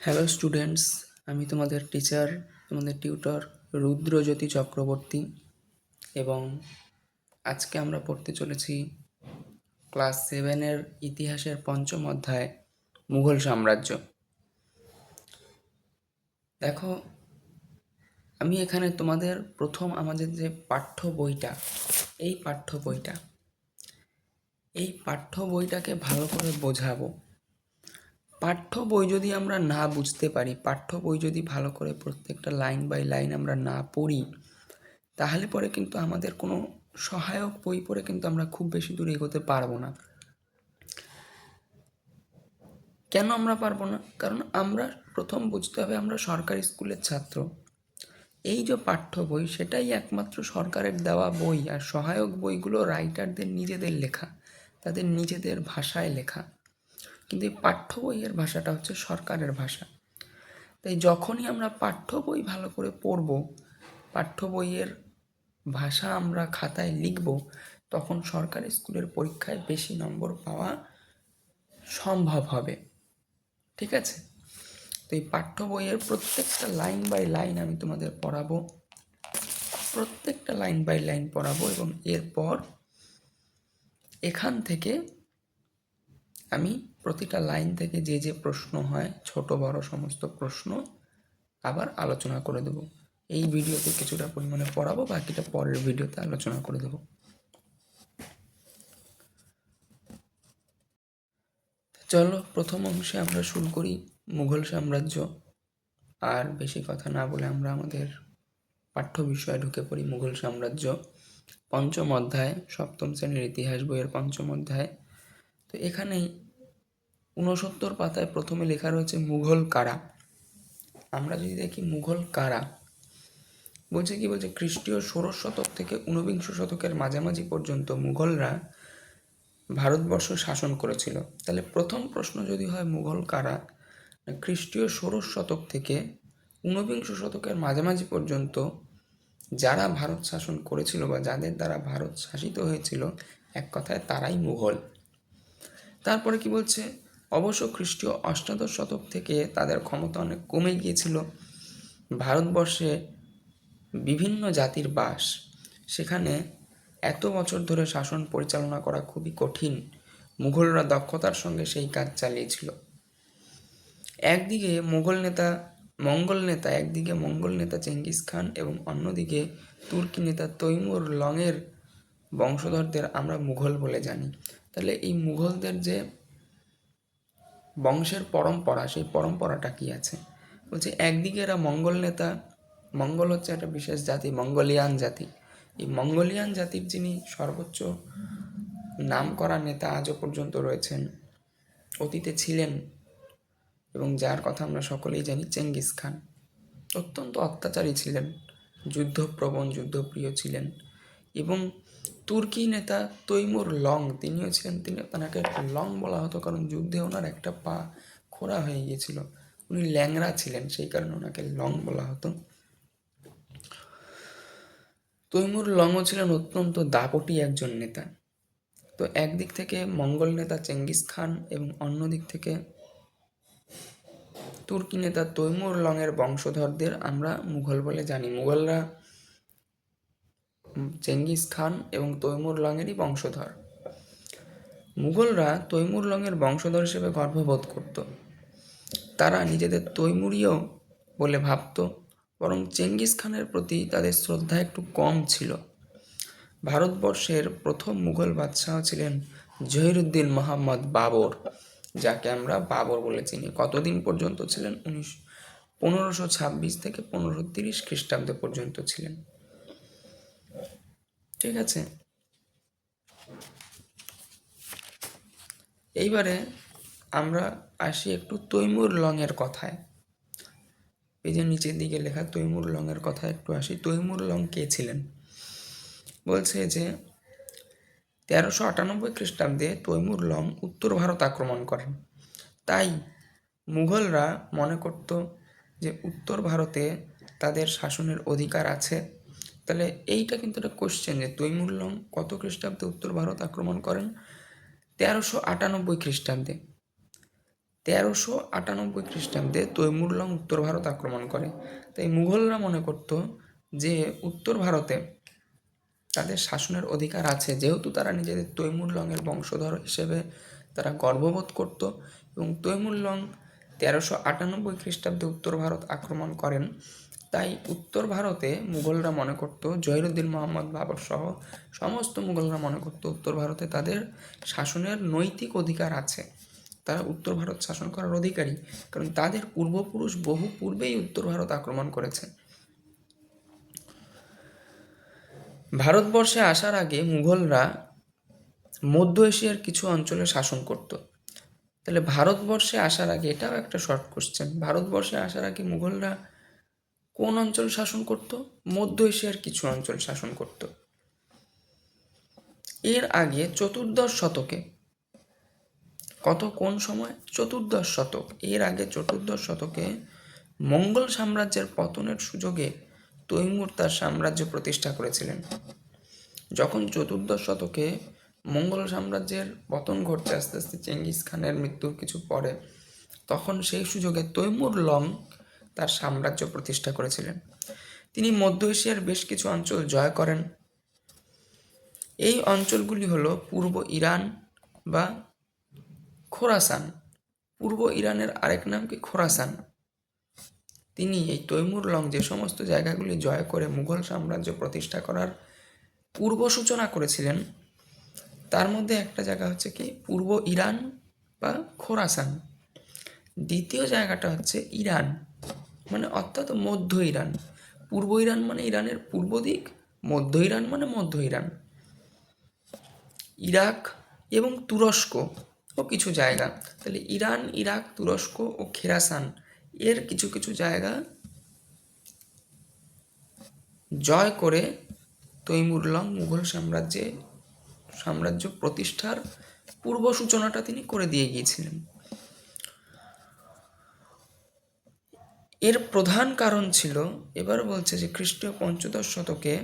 Hello students, আমি তোমাদের teacher, তোমাদের টিউটর রুদ্রজ্যোতি চক্রবর্তী। এবং আজকে আমরা পড়তে চলেছি ক্লাস 7-এর ইতিহাসের পঞ্চম অধ্যায় মুঘল সাম্রাজ্য। দেখো, আমি এখানে তোমাদের প্রথম আমাদের যে পাঠ্য বইটা, এই পাঠ্য বইটাকে ভালো করে বোঝাবো। পাঠ্য বই যদি আমরা না বুঝতে পারি, পাঠ্য বই যদি ভালো করে প্রত্যেকটা লাইন বাই লাইন আমরা না পড়ি, তাহলে পরে কিন্তু আমাদের কোনো সহায়ক বই পড়ে কিন্তু আমরা খুব বেশি দূর এগোতে পারবো না। কেন আমরা পারবো না? কারণ আমরা প্রথম বুঝতে হবে আমরা সরকারি স্কুলের ছাত্র। এই যে পাঠ্য বই, সেটাই একমাত্র সরকারের দেওয়া বই, আর সহায়ক বইগুলো রাইটারদের নিজেদের লেখা, তাদের নিজেদের ভাষায় লেখা। কিন্তু এই পাঠ্য বইয়ের ভাষাটা হচ্ছে সরকারের ভাষা। তাই যখনই আমরা পাঠ্য বই ভালো করে পড়ব, পাঠ্য বইয়ের ভাষা আমরা খাতায় লিখব, তখন সরকারি স্কুলের পরীক্ষায় বেশি নম্বর পাওয়া সম্ভব হবে। ঠিক আছে? তো এই পাঠ্য বইয়ের প্রত্যেকটা লাইন বাই লাইন আমি তোমাদের পড়াবো, প্রত্যেকটা লাইন বাই লাইন পড়াবো, এবং এরপর এখান থেকে আমি প্রতিটা লাইন থেকে যে যে প্রশ্ন হয়, ছোট বড় সমস্ত প্রশ্ন আবার আলোচনা করে দেব। এই ভিডিওতে কিছুটা পরিমাণে পড়াবো, বাকিটা পরের ভিডিওতে আলোচনা করে দেব। চলো, প্রথম অংশে আমরা শুরু করি মুঘল সাম্রাজ্য। আর বেশি কথা না বলে আমরা আমাদের পাঠ্য বিষয়ে ঢুকে পড়ি। মুঘল সাম্রাজ্য পঞ্চম অধ্যায়, সপ্তম শ্রেণীর ইতিহাস বইয়ের পঞ্চম অধ্যায়। তো এখানেই 69 পাতায় প্রথমে লেখা রয়েছে মুঘল কারা। আমরা যদি দেখি মুঘল কারা, বলছে কি, বলছে খ্রিস্টীয় 16 শতক থেকে ঊনবিংশ শতকের মাঝামাঝি পর্যন্ত মুঘলরা ভারতবর্ষ শাসন করেছিল। তাহলে প্রথম প্রশ্ন যদি হয় মুঘল কারা, খ্রিস্টীয় 16 শতক থেকে ঊনবিংশ শতকের মাঝামাঝি পর্যন্ত যারা ভারত শাসন করেছিল বা যাদের দ্বারা ভারত শাসিত হয়েছিল, এক কথায় তারাই মুঘল। তারপরে কি বলছে, অবশ্য খ্রিস্টীয় অষ্টাদশ শতক থেকে তাদের ক্ষমতা অনেক কমে গিয়েছিল। ভারতবর্ষে বিভিন্ন জাতির বাস, সেখানে এত বছর ধরে শাসন পরিচালনা করা খুবই কঠিন। মুঘলরা দক্ষতার সঙ্গে সেই কাজ চালিয়েছিল। একদিকে মঙ্গল নেতা চেঙ্গিস খান এবং অন্যদিকে তুর্কি নেতা তৈমুর লংয়ের বংশধরদের আমরা মুঘল বলে জানি। তাহলে এই মুঘলদের যে বংশের পরম্পরা, সেই পরম্পরাটা কি আছে? বলছে একদিকে এরা মঙ্গল হচ্ছে একটা বিশেষ জাতি, মঙ্গোলিয়ান জাতি। এই মঙ্গোলিয়ান জাতির যিনি সর্বোচ্চ নামকরা নেতা আজও পর্যন্ত রয়েছেন, অতীতে ছিলেন, এবং যার কথা আমরা সকলেই জানি, চেঙ্গিস খান। অত্যন্ত অত্যাচারী ছিলেন, যুদ্ধপ্রবণ, যুদ্ধপ্রিয় ছিলেন। এবং তুর্কি নেতা তৈমুর লং, তিনিও ছিলেন, তাকে লং বলা হতো কারণ যুদ্ধে ওনার একটা পা খোঁড়া হয়ে গিয়েছিল, উনি ল্যাংড়া ছিলেন, সেই কারণে ওনাকে লং বলা হতো। তৈমুর লংও ছিলেন অত্যন্ত দাপটি একজন নেতা। তো একদিক থেকে মঙ্গল নেতা চেঙ্গিস খান এবং অন্য দিক থেকে তুর্কি নেতা তৈমুর লংয়ের বংশধরদের আমরা মুঘল বলে জানি। মুঘলরা চেঙ্গিস খান এবং তৈমুর লংয়েরই বংশধর। মুঘলরা তৈমুর লংয়ের বংশধর হিসেবে গর্ববোধ করত। তারা নিজেদের তৈমুরীয় বলে ভাবত, বরং চেঙ্গিস খানের প্রতি তাদের শ্রদ্ধা একটু কম ছিল। ভারতবর্ষের প্রথম মুঘল বাদশাহ ছিলেন জহিরুদ্দিন মোহাম্মদ বাবর, যাকে আমরা বাবর বলে চিনি। কতদিন পর্যন্ত ছিলেন? 1526 থেকে 1530 খ্রিস্টাব্দ পর্যন্ত ছিলেন। ঠিক আছে, এইবারে আমরা আসি একটু তৈমুর লংয়ের কথায়। এই যে নিচের দিকে লেখা তৈমুর লংয়ের কথায় একটু আসি। তৈমুর লং কে ছিলেন? বলছে যে 1398 খ্রিস্টাব্দে তৈমুর লং উত্তর ভারত আক্রমণ করেন। তাই মুঘলরা মনে করত যে উত্তর ভারতে তাদের শাসনের অধিকার আছে। তাহলে এইটা কিন্তু একটা কোশ্চেন, যে তৈমুর লং কত খ্রিস্টাব্দে উত্তর ভারত আক্রমণ করেন? 1398 খ্রিস্টাব্দে। 1398 খ্রিস্টাব্দে তৈমুর লং উত্তর ভারত আক্রমণ করে। তাই মুঘলরা মনে করত যে উত্তর ভারতে তাদের শাসনের অধিকার আছে, যেহেতু তারা নিজেদের তৈমুর লংয়ের বংশধর হিসেবে তারা গর্ববোধ করত। এবং তৈমুর লং 1398 খ্রিস্টাব্দে উত্তর ভারত আক্রমণ করেন। তাই উত্তর ভারতে মুঘলরা মনে করত, জহিরুদ্দিন মোহাম্মদ বাবর সহ সমস্ত মুঘলরা মনে করত উত্তর ভারতে তাদের শাসনের নৈতিক অধিকার আছে, তারা উত্তর ভারত শাসন করার অধিকারী, কারণ তাদের পূর্বপুরুষ বহু পূর্বেই উত্তর ভারত আক্রমণ করেছে। ভারতবর্ষে আসার আগে মুঘলরা মধ্য এশিয়ার কিছু অঞ্চলে শাসন করত। তাহলে ভারতবর্ষে আসার আগে, এটাও একটা শর্ট কোশ্চেন, ভারতবর্ষে আসার আগে মুঘলরা কোন অঞ্চল শাসন করত? মধ্য এশিয়ার কিছু অঞ্চল শাসন করত। এর আগে চতুর্দশ শতকে, কোন সময়? চতুর্দশ শতক। এর আগে চতুর্দশ শতকে মঙ্গল সাম্রাজ্যের পতনের সুযোগে তৈমুর তার সাম্রাজ্য প্রতিষ্ঠা করেছিলেন। যখন চতুর্দশ শতকে মঙ্গল সাম্রাজ্যের পতন ঘটছে আস্তে আস্তে চেঙ্গিস খানের মৃত্যুর কিছু পরে, তখন সেই সুযোগে তৈমুর লং তার সাম্রাজ্য প্রতিষ্ঠা করেছিলেন। তিনি মধ্য এশিয়ার বেশ কিছু অঞ্চল জয় করেন। এই অঞ্চলগুলি হলো পূর্ব ইরান বা খোরাসান। পূর্ব ইরানের আরেক নাম কি? খোরাসান। তিনি এই তৈমুর লং যে সমস্ত জায়গাগুলি জয় করে মুঘল সাম্রাজ্য প্রতিষ্ঠা করার পূর্ব সূচনা করেছিলেন, তার মধ্যে একটা জায়গা হচ্ছে কি পূর্ব ইরান বা খোরাসান। দ্বিতীয় জায়গাটা হচ্ছে ইরান, মানে অর্থাৎ মধ্য ইরান। পূর্ব ইরান মানে ইরানের পূর্ব দিক, মধ্য ইরান মানে মধ্য ইরান। ইরাক এবং তুরস্ক ও কিছু জায়গা, তাহলে ইরান, ইরাক, তুরস্ক ও খোরাসান এর কিছু কিছু জায়গা জয় করে তৈমুর লং মুঘল সাম্রাজ্য প্রতিষ্ঠার পূর্ব সূচনাটা তিনি করে দিয়ে গিয়েছিলেন। এর প্রধান কারণ ছিল, এবার বলছে যে খ্রিস্টীয় পঞ্চদশ শতকে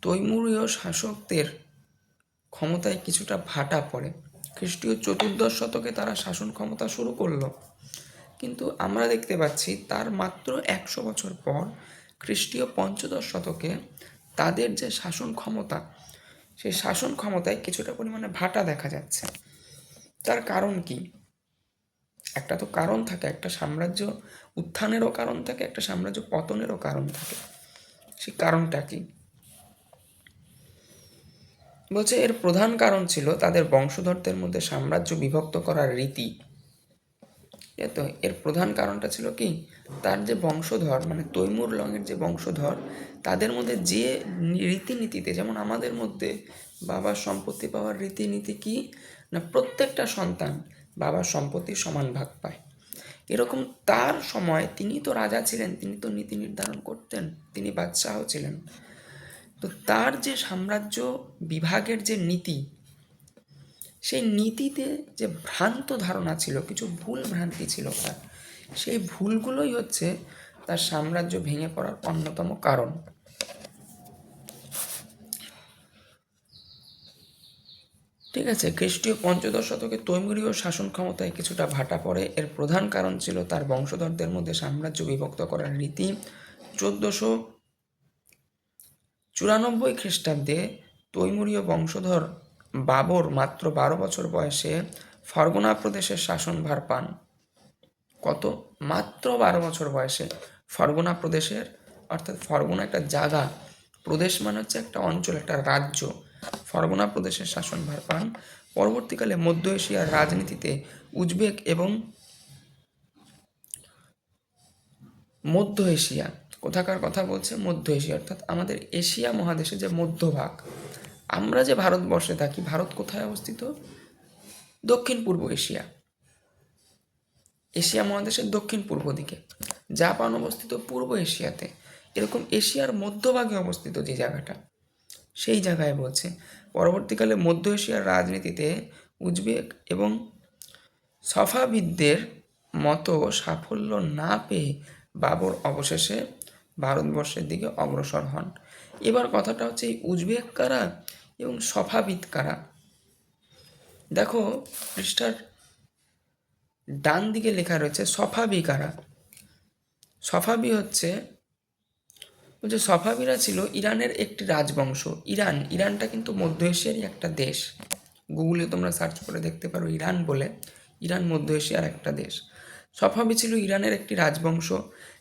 তৈমুরীয় শাসকদের ক্ষমতায় কিছুটা ভাটা পড়ে। খ্রিস্টীয় চতুর্দশ শতকে তারা শাসন ক্ষমতা শুরু করলো, কিন্তু আমরা দেখতে পাচ্ছি তার মাত্র 100 বছর পর খ্রিস্টীয় পঞ্চদশ শতকে তাদের যে শাসন ক্ষমতা, সেই শাসন ক্ষমতায় কিছুটা পরিমাণে ভাটা দেখা যাচ্ছে। তার কারণ কি? একটা তো কারণ থাকে, একটা সাম্রাজ্য উত্থানেরও কারণ থাকে, একটা সাম্রাজ্য পতনেরও কারণ থাকে। সেই কারণটা কি? বলছে এর প্রধান কারণ ছিল তাদের বংশধরদের মধ্যে সাম্রাজ্য বিভক্ত করার রীতি। তো এর প্রধান কারণটা ছিল কি, তার যে বংশধর মানে তৈমুর লংয়ের যে বংশধর, তাদের মধ্যে যে রীতিনীতিতে, যেমন আমাদের মধ্যে বাবার সম্পত্তি পাওয়ার রীতিনীতি কি না, প্রত্যেকটা সন্তান বাবার সম্পত্তি সমান ভাগ পায়। এরকম তার সময় তিনি তো রাজা ছিলেন, তিনি তো নীতি নির্ধারণ করতেন, তিনি বাদশাহ ছিলেন। তো তার যে সাম্রাজ্য বিভাগের যে নীতি, সেই নীতিতে যে ভ্রান্ত ধারণা ছিল, কিছু ভুল ভ্রান্তি ছিল তার, সেই ভুলগুলোই হচ্ছে তার সাম্রাজ্য ভেঙে পড়ার অন্যতম কারণ। ঠিক আছে, খ্রিস্টীয় পঞ্চদশ শতকে তৈমুরীয় শাসন ক্ষমতায় কিছুটা ভাটা পড়ে। এর প্রধান কারণ ছিল তার বংশধরদের মধ্যে সাম্রাজ্য বিভক্ত করার রীতি। 1494 খ্রিস্টাব্দে তৈমুরীয় বংশধর বাবর মাত্র 12 বছর বয়সে ফরগনা প্রদেশের শাসনভার পান। মাত্র 12 বছর বয়সে ফরগনা প্রদেশের, অর্থাৎ ফরগনা একটা জায়গা, প্রদেশ মানে হচ্ছে একটা অঞ্চল, একটা রাজ্য, ফরগনা প্রদেশের শাসনভার পান। পরবর্তীকালে মধ্য এশিয়ার রাজনীতিতে উজবেক এবং মধ্য এশিয়া, কোথাকার কথা বলছে? মধ্য এশিয়া, অর্থাৎ আমাদের এশিয়া মহাদেশে যে মধ্যভাগ, আমরা যে ভারতবর্ষে থাকি, ভারত কোথায় অবস্থিত? দক্ষিণ পূর্ব এশিয়া, এশিয়া মহাদেশের দক্ষিণ পূর্ব দিকে। জাপান অবস্থিত পূর্ব এশিয়াতে। এরকম এশিয়ার মধ্যভাগে অবস্থিত যে জায়গাটা, সেই জায়গায় বলছে পরবর্তীকালে মধ্য এশিয়ার রাজনীতিতে উজবেক এবং সফাভিদদের মতো সাফল্য না পেয়ে বাবর অবশেষে ভারতবর্ষের দিকে অগ্রসর হন। এবার কথাটা হচ্ছে এই উজবেক কারা এবং সফাভিদ কারা। দেখো পৃষ্ঠার ডান দিকে লেখা রয়েছে সফাবি কারা। সফাবি হচ্ছে বলছে সফাবিরা ছিল ইরানের একটি রাজবংশ। ইরানটা কিন্তু মধ্য এশিয়ারই একটা দেশ। গুগলে তোমরা সার্চ করে দেখতে পারো ইরান বলে। ইরান মধ্য এশিয়ার একটা দেশ। সফাবি ছিল ইরানের একটি রাজবংশ।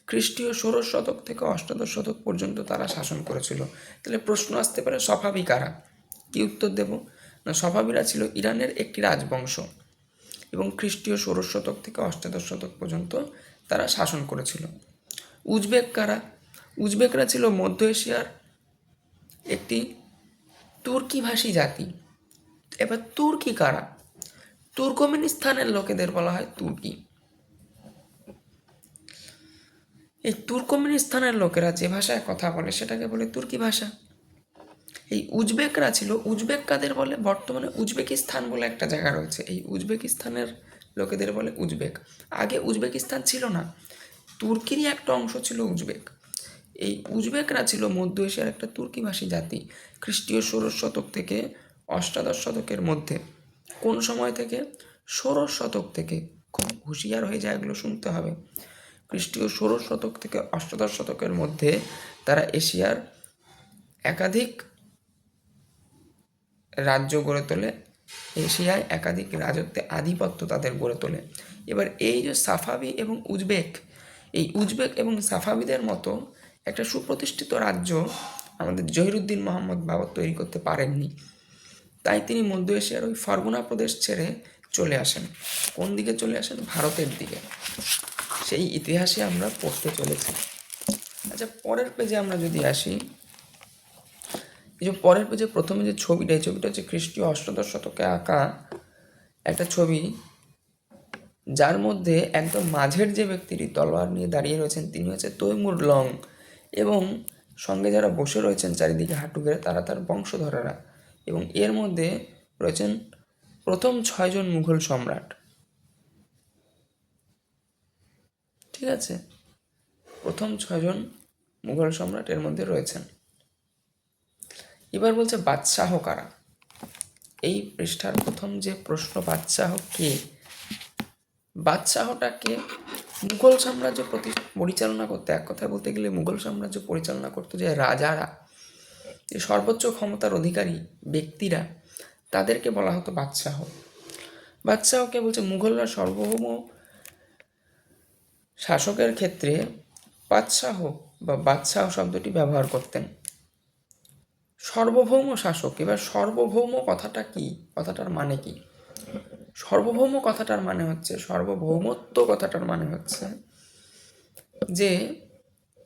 খ্রিস্টীয় ১৬শ শতক থেকে অষ্টাদশ শতক পর্যন্ত তারা শাসন করেছিল। তাহলে প্রশ্ন আসতে পারে সফাবি কারা? কি উত্তর দেব না, সফাবিরা ছিল ইরানের একটি রাজবংশ এবং খ্রিস্টীয় ১৬শ শতক থেকে অষ্টাদশ শতক পর্যন্ত তারা শাসন করেছিল। উজবেক কারা? উজবেকরা ছিল মধ্য এশিয়ার একটি তুর্কিভাষী জাতি। এবার তুর্কি কারা? তুর্কমেনিস্তানের লোকেদের বলা হয় তুর্কি। এই তুর্কমেনিস্তানের লোকেরা যে ভাষায় কথা বলে সেটাকে বলে তুর্কি ভাষা। এই উজবেকরা ছিল, উজবেক কাদের বলে? বর্তমানে উজবেকিস্তান বলে একটা জায়গা রয়েছে, এই উজবেকিস্তানের লোকেদের বলে উজবেক। আগে উজবেকিস্তান ছিল না, তুর্কিরই একটা অংশ ছিল উজবেক। এই উজবেকরা ছিল মধ্য এশিয়ার একটা তুর্কিভাষী জাতি। খ্রিস্টীয় ১৬শ শতক থেকে অষ্টাদশ শতকের মধ্যে। কোন সময় থেকে? ১৬শ শতক থেকে। খুব হুঁশিয়ার হয়ে যায়, এগুলো শুনতে হবে। খ্রিস্টীয় ১৬শ শতক থেকে অষ্টাদশ শতকের মধ্যে তারা এশিয়ার একাধিক রাজ্য গড়ে তোলে, এশিয়ায় একাধিক রাজত্বে আধিপত্য তাদের গড়ে তোলে। এবার এই যে সাফাবি এবং উজবেক, এই উজবেক এবং সাফাবিদের মতো একটা সুপ্রতিষ্ঠিত রাজ্য আমাদের জহিরুদ্দিন মোহাম্মদ বাবর তৈরি করতে পারেননি। তাই তিনি মধ্য এশিয়ার ওই ফরগনা প্রদেশ ছেড়ে চলে আসেন। কোন দিকে চলে আসেন? ভারতের দিকে। সেই ইতিহাসে আমরা পড়তে চলেছি। আচ্ছা, পরের পেজে আমরা যদি আসি, এই যে পরের পেজে প্রথমে যে ছবিটা, এই ছবিটা হচ্ছে খ্রিস্টীয় অষ্টাদশ শতকে আঁকা একটা ছবি, যার মধ্যে একদম মাঝের যে ব্যক্তিটি তলোয়ার নিয়ে দাঁড়িয়ে রয়েছেন তিনি হচ্ছে তৈমুর লং, এবং সঙ্গে যারা বসে রয়েছেন চারিদিকে হাঁটু গেড়ে তারা তার বংশধরেরা, এবং এর মধ্যে রয়েছেন প্রথম ৬জন মুঘল সম্রাট। ঠিক আছে, প্রথম ৬জন মুঘল সম্রাট এর মধ্যে রয়েছেন। এবার বলছে বাদশাহ কারা? এই পৃষ্ঠার প্রথম যে প্রশ্ন, বাদশাহ কে? বাদশাহটাকে মুঘল সাম্রাজ্য পরিচালনা করতে, এক কথায় বলতে গেলে মুঘল সাম্রাজ্য পরিচালনা করতে যে রাজারা, যে সর্বোচ্চ ক্ষমতার অধিকারী ব্যক্তিরা, তাদেরকে বলা হতো বাদশাহ। বাদশাহকে বলছে মুঘলরা সার্বভৌম শাসকের ক্ষেত্রে বাদশাহ বা বাদশাহ শব্দটি ব্যবহার করতেন। সার্বভৌম শাসক। এবার সার্বভৌম কথাটা কি, কথাটার মানে কি? সার্বভৌম কথাটার মানে হচ্ছে, সার্বভৌমত্ব কথাটার মানে হচ্ছে যে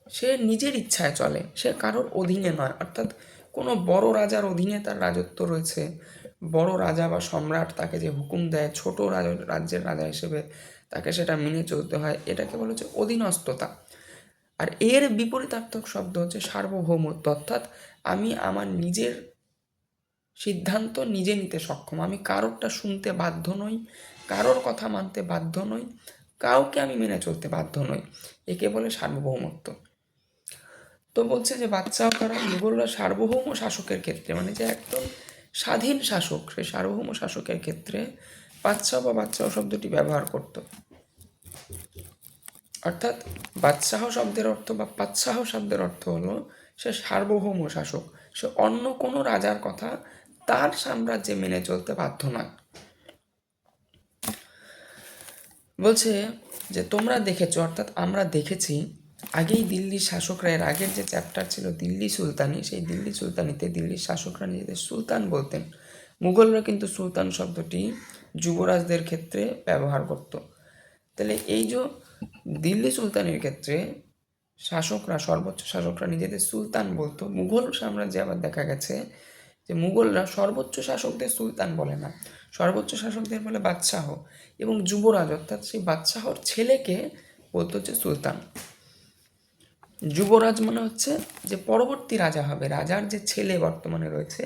সে নিজের ইচ্ছায় চলে, সে কারোর অধীনে নয়। অর্থাৎ কোনো বড় রাজার অধীনে তার রাজত্ব রয়েছে, বড় রাজা বা সম্রাট তাকে যে হুকুম দেয় ছোট রাজ্যের রাজা হিসেবে তাকে সেটা মেনে চলতে হয়, এটাকে বলা হচ্ছে অধীনস্থতা। আর এর বিপরীতার্থক শব্দ হচ্ছে সার্বভৌমত্ব, অর্থাৎ আমি আমার নিজের সিদ্ধান্ত নিজে নিতে সক্ষম, আমি কারোরটা শুনতে বাধ্য নই, কারোর কথা মানতে বাধ্য নই, কাউকে আমি মেনে চলতে বাধ্য নই, একে বলে সার্বভৌমত্ব। তো বলছে যে বাদশাহ কারা? মুঘলরা সার্বভৌম শাসকের ক্ষেত্রে, মানে যে একদম স্বাধীন শাসক, সেই সার্বভৌম শাসকের ক্ষেত্রে বাদশাহ বা বাদশাহ শব্দটি ব্যবহার করত। অর্থাৎ বাদশাহ শব্দের অর্থ বা বাদশাহ শব্দের অর্থ হলো সে সার্বভৌম শাসক, সে অন্য কোনো রাজার কথা তার সাম্রাজ্যে মেনে চলতে বাধ্য নয়। বলছে যে তোমরা দেখেছো, অর্থাৎ আমরা দেখেছি, আগেই দিল্লির শাসকরা, এর আগের যে চ্যাপ্টার ছিল দিল্লি সুলতানি, সেই দিল্লি সুলতানিতে দিল্লির শাসকরা নিজেদের সুলতান বলতেন। মুঘলরা কিন্তু সুলতান শব্দটি যুবরাজদের ক্ষেত্রে ব্যবহার করত। তাহলে এই যে দিল্লি সুলতানির ক্ষেত্রে শাসকরা, সর্বোচ্চ শাসকরা নিজেদের সুলতান বলতো, মুঘল সাম্রাজ্যে আবার দেখা গেছে যে মুঘলরা সর্বোচ্চ শাসকদের সুলতান বলে না, সর্বোচ্চ শাসকদের বলে বাদশাহ, এবং যুবরাজ অর্থাৎ সেই বাদশাহর ছেলেকে বলতো হচ্ছে সুলতান। যুবরাজ মানে হচ্ছে যে পরবর্তী রাজা হবে, রাজার যে ছেলে বর্তমানে রয়েছে,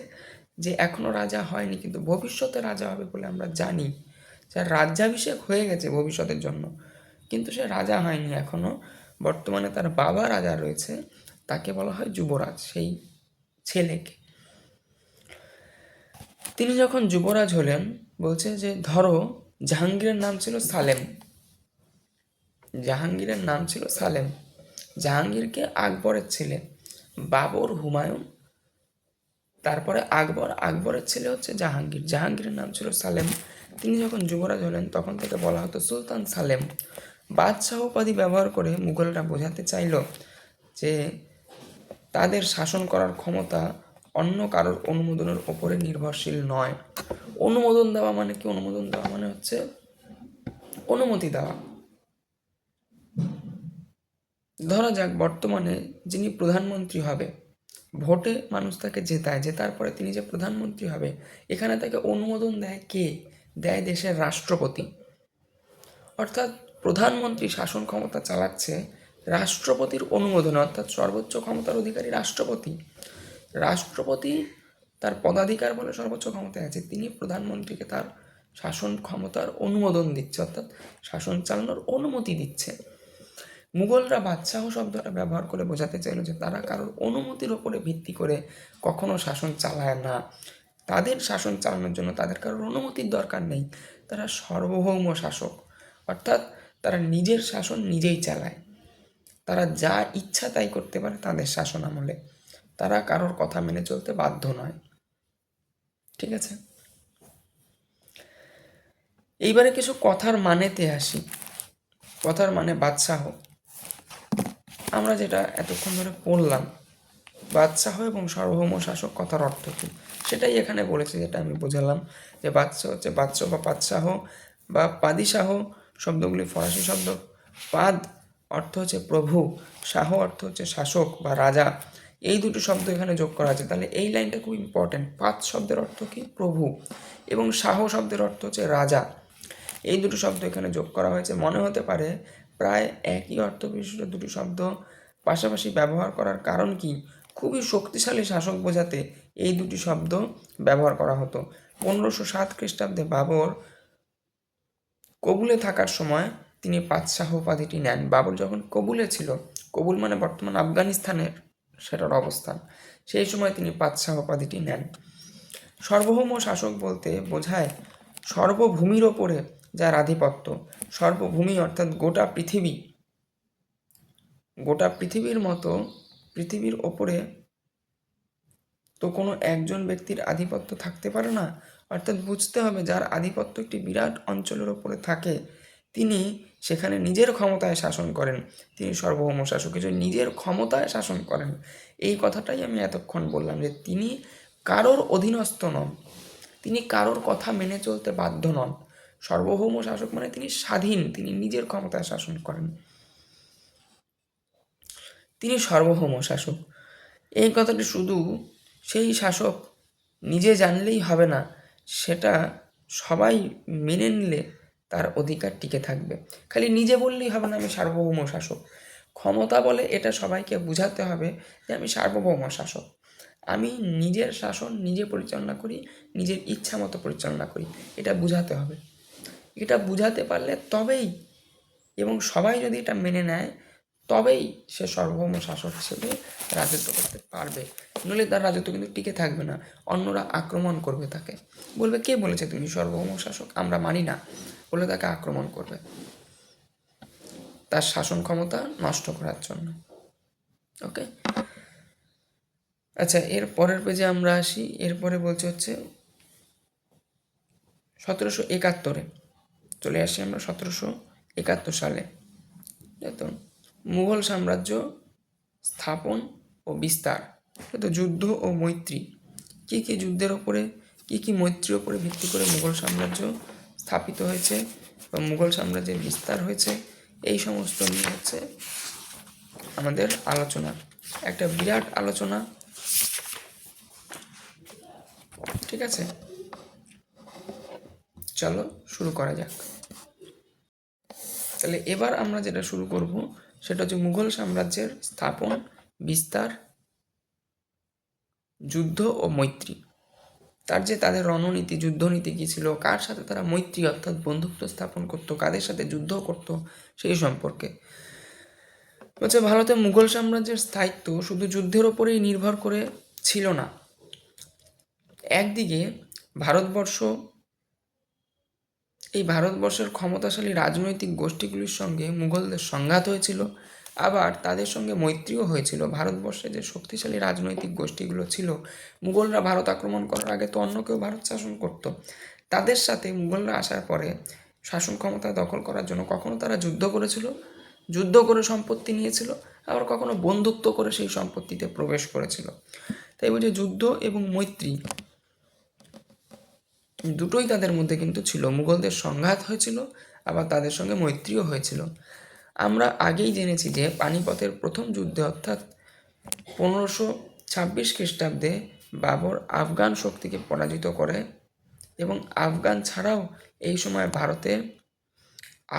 যে এখনো রাজা হয়নি কিন্তু ভবিষ্যতে রাজা হবে বলে আমরা জানি, যার রাজ্যাভিষেক হয়ে গেছে ভবিষ্যতের জন্য, কিন্তু সে রাজা হয়নি এখনো, বর্তমানে তার বাবা রাজা রয়েছে, তাকে বলা হয় যুবরাজ, সেই ছেলেকে। তিনি যখন যুবরাজ হলেন, বলছে যে ধরো জাহাঙ্গীরের নাম ছিল সালেম, জাহাঙ্গীরের নাম ছিল সালেম। জাহাঙ্গীরকে আকবরের ছেলে, বাবর হুমায়ুন, তারপরে আকবরের ছেলে হচ্ছে জাহাঙ্গীর। জাহাঙ্গীরের নাম ছিল সালেম। তিনি যখন যুবরাজ হলেন তখন থেকে বলা হতো সুলতান সালেম। বাদশাহ উপাধি ব্যবহার করে মুঘলরা বোঝাতে চাইল যে তাদের শাসন করার ক্ষমতা অন্য কারোর অনুমোদনের ওপরে নির্ভরশীল নয়। অনুমোদন দেওয়া মানে কি? অনুমোদন দেওয়া মানে হচ্ছে অনুমতি দেওয়া। ধরা যাক বর্তমানে যিনি প্রধানমন্ত্রী হবে, ভোটে মানুষ তাকে জেতায়, জেতার পরে তিনি যে প্রধানমন্ত্রী হবে, এখানে তাকে অনুমোদন দেয় কে? দেয় দেশের রাষ্ট্রপতি। অর্থাৎ প্রধানমন্ত্রী শাসন ক্ষমতা চালাচ্ছে রাষ্ট্রপতির অনুমোদনে, অর্থাৎ সর্বোচ্চ ক্ষমতার অধিকারী রাষ্ট্রপতি। রাষ্ট্রপতি তার পদাধিকার বলে সর্বোচ্চ ক্ষমতায় আছে, তিনি প্রধানমন্ত্রীকে তার শাসন ক্ষমতার অনুমোদন দিচ্ছে, অর্থাৎ শাসন চালানোর অনুমতি দিচ্ছে। মুঘলরা বাদশাহ শব্দটা ব্যবহার করে বোঝাতে চাইল যে তারা কারোর অনুমতির ওপরে ভিত্তি করে কখনো শাসন চালায় না। তাদের শাসন চালানোর জন্য তাদের কারোর অনুমতির দরকার নেই, তারা সার্বভৌম শাসক, অর্থাৎ তারা নিজের শাসন নিজেই চালায়। তারা যা ইচ্ছা তাই করতে পারে তাদের শাসন আমলে, তারা কারোর কথা মেনে চলতে বাধ্য নয়। ঠিক আছে, এইবারে কিছু কথার মানেতে আসি। কথার মানে বাদশাহ, আমরা যেটা এতক্ষণ ধরে পড়লাম, বাদশাহ এবং সার্বভৌম শাসক কথার অর্থ কী সেটাই এখানে বলেছে, যেটা আমি বোঝালাম যে বাদশাহ হচ্ছে বাদশাহ বা পাদশাহ বা পাদিশাহ, শব্দগুলি ফরাসি শব্দ। পাদ অর্থ হচ্ছে প্রভু, শাহ অর্থ হচ্ছে শাসক বা রাজা। এই দুটো শব্দ এখানে যোগ করা আছে। তাহলে এই লাইনটা খুব ইম্পর্টেন্ট। পাদ শব্দের অর্থ কি? প্রভু, এবং শাহ শব্দের অর্থ হচ্ছে রাজা। এই দুটো শব্দ এখানে যোগ করা হয়েছে। মনে হতে পারে প্রায় একই অর্থ বিশিষ্ট দুটি শব্দ পাশাপাশি ব্যবহার করার কারণ কি? খুবই শক্তিশালী শাসক বোঝাতে এই দুটি শব্দ ব্যবহার করা হতো। 1507 খ্রিস্টাব্দে বাবর কবুলে থাকার সময় তিনি পাতশাহ উপাধিটি নেন। বাবর যখন কবুলে ছিল, কবুল মানে বর্তমান আফগানিস্তানের সেটার অবস্থান, সেই সময় তিনি পাতশাহ উপাধিটি নেন। সার্বভৌম শাসক বলতে বোঝায় সর্বভূমির ওপরে যার আধিপত্য। সর্বভূমি অর্থাৎ গোটা পৃথিবী, গোটা পৃথিবীর মতো পৃথিবীর ওপরে তো কোনো একজন ব্যক্তির আধিপত্য থাকতে পারে না। অর্থাৎ বুঝতে হবে যার আধিপত্য একটি বিরাট অঞ্চলের ওপরে থাকে, তিনি সেখানে নিজের ক্ষমতায় শাসন করেন, তিনি সার্বভৌম শাসক। কিছু নিজের ক্ষমতায় শাসন করেন, এই কথাটাই আমি এতক্ষণ বললাম যে তিনি কারোর অধীনস্থ নন, তিনি কারোর কথা মেনে চলতে বাধ্য নন। সার্বভৌম শাসক মানে তিনি স্বাধীন, তিনি নিজের ক্ষমতায় শাসন করেন, তিনি সার্বভৌম শাসক। এই কথাটি শুধু সেই শাসক নিজে জানলেই হবে না, সেটা সবাই মেনে নিলে তার অধিকার টিকে থাকবে। খালি নিজে বললেই হবে না আমি সার্বভৌম শাসক। ক্ষমতা বলে এটা সবাইকে বুঝাতে হবে যে আমি সার্বভৌম শাসক, আমি নিজের শাসন নিজে পরিচালনা করি, নিজের ইচ্ছা মতো পরিচালনা করি, এটা বুঝাতে হবে। এটা বুঝাতে পারলে তবেই, এবং সবাই যদি এটা মেনে নেয়, তবেই সে সার্বভৌম শাসক হিসেবে রাজত্ব করতে পারবে। নইলে তার রাজত্ব কিন্তু টিকে থাকবে না, অন্যরা আক্রমণ করবে তাকে, বলবে কে বলেছে তুমি সার্বভৌম শাসক, আমরা মানি না, বলে তাকে আক্রমণ করবে তার শাসন ক্ষমতা নষ্ট করার জন্য। ওকে, আচ্ছা, এর পরের পেজে আমরা আসি। এরপরে বলছে হচ্ছে 1771 চলে আসি আমরা 1771 সালে। তো মুঘল সাম্রাজ্য স্থাপন ও বিস্তার, তো যুদ্ধ ও মৈত্রী, কী কী যুদ্ধের ওপরে, কী কী মৈত্রীর ওপরে ভিত্তি করে মুঘল সাম্রাজ্য স্থাপিত হয়েছে বা মুঘল সাম্রাজ্যের বিস্তার হয়েছে, এই সমস্ত নিয়ে হচ্ছে আমাদের আলোচনা, একটা বিরাট আলোচনা। ঠিক আছে, চলো শুরু করা যাক। তাহলে এবার আমরা যেটা শুরু করব সেটা হচ্ছে মুঘল সাম্রাজ্যের স্থাপন, বিস্তার, যুদ্ধ ও মৈত্রী। তার যে তাদের রণনীতি, যুদ্ধনীতি কী ছিল, কার সাথে তারা মৈত্রী অর্থাৎ বন্ধুত্ব স্থাপন করতো, কাদের সাথে যুদ্ধ করতো, সেই সম্পর্কে বলছে। ভারতে মুঘল সাম্রাজ্যের স্থায়িত্ব শুধু যুদ্ধের ওপরেই নির্ভর করে ছিল না। একদিকে ভারতবর্ষ এই ভারতবর্ষের ক্ষমতাশালী রাজনৈতিক গোষ্ঠীগুলির সঙ্গে মুঘলদের সংঘাত হয়েছিল, আবার তাদের সঙ্গে মৈত্রীও হয়েছিল। ভারতবর্ষে যে শক্তিশালী রাজনৈতিক গোষ্ঠীগুলো ছিল, মুঘলরা ভারত আক্রমণ করার আগে তো অন্য কেউ ভারত শাসন করত, তাদের সাথে মুঘলরা আসার পরে শাসন ক্ষমতা দখল করার জন্য কখনো তারা যুদ্ধ করেছিল, যুদ্ধ করে সম্পত্তি নিয়েছিল, আবার কখনো বন্ধুত্ব করে সেই সম্পত্তিতে প্রবেশ করেছিল। তাই বলছে যুদ্ধ এবং মৈত্রী দুটোই তাদের মধ্যে কিন্তু ছিল। মুঘলদের সংঘাত হয়েছিল, আবার তাদের সঙ্গে মৈত্রীও হয়েছিল। আমরা আগেই জেনেছি যে পানিপথের প্রথম যুদ্ধে অর্থাৎ 1526 খ্রিস্টাব্দে বাবর আফগান শক্তিকে পরাজিত করে, এবং আফগান ছাড়াও এই সময় ভারতে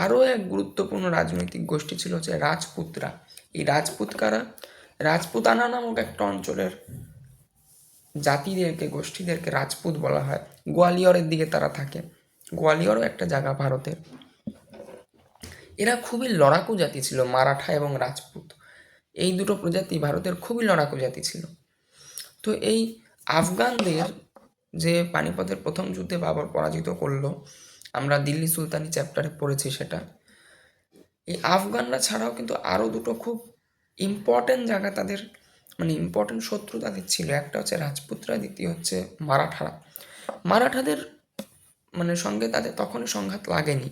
আরও এক গুরুত্বপূর্ণ রাজনৈতিক গোষ্ঠী ছিল, হচ্ছে রাজপুতরা। এই রাজপুত কারা? রাজপুতানা নামক একটা অঞ্চলের জাতিদেরকে, গোষ্ঠীদেরকে রাজপুত বলা হয়। গোয়ালিয়রের দিকে তারা থাকে। গোয়ালিয়রও একটা জায়গা ভারতের। এরা খুবই লড়াকু জাতি ছিল, মারাঠা এবং রাজপুত। এই দুটো প্রজাতি ভারতের খুবই লড়াকু জাতি ছিল। তো এই আফগানদের যে পানিপথের প্রথম যুদ্ধে বাবর পরাজিত করলো, আমরা দিল্লি সুলতানি চ্যাপ্টারে পড়েছি সেটা। এই আফগানরা ছাড়াও কিন্তু আরও দুটো খুব ইম্পর্টেন্ট জায়গা তাদের, মানে ইম্পর্টেন্ট শত্রু তাদের ছিল। একটা হচ্ছে রাজপুতরা, দ্বিতীয় হচ্ছে মারাঠারা। মারাঠাদের মানে সঙ্গে তাদের তখনই সংঘাত লাগেনি,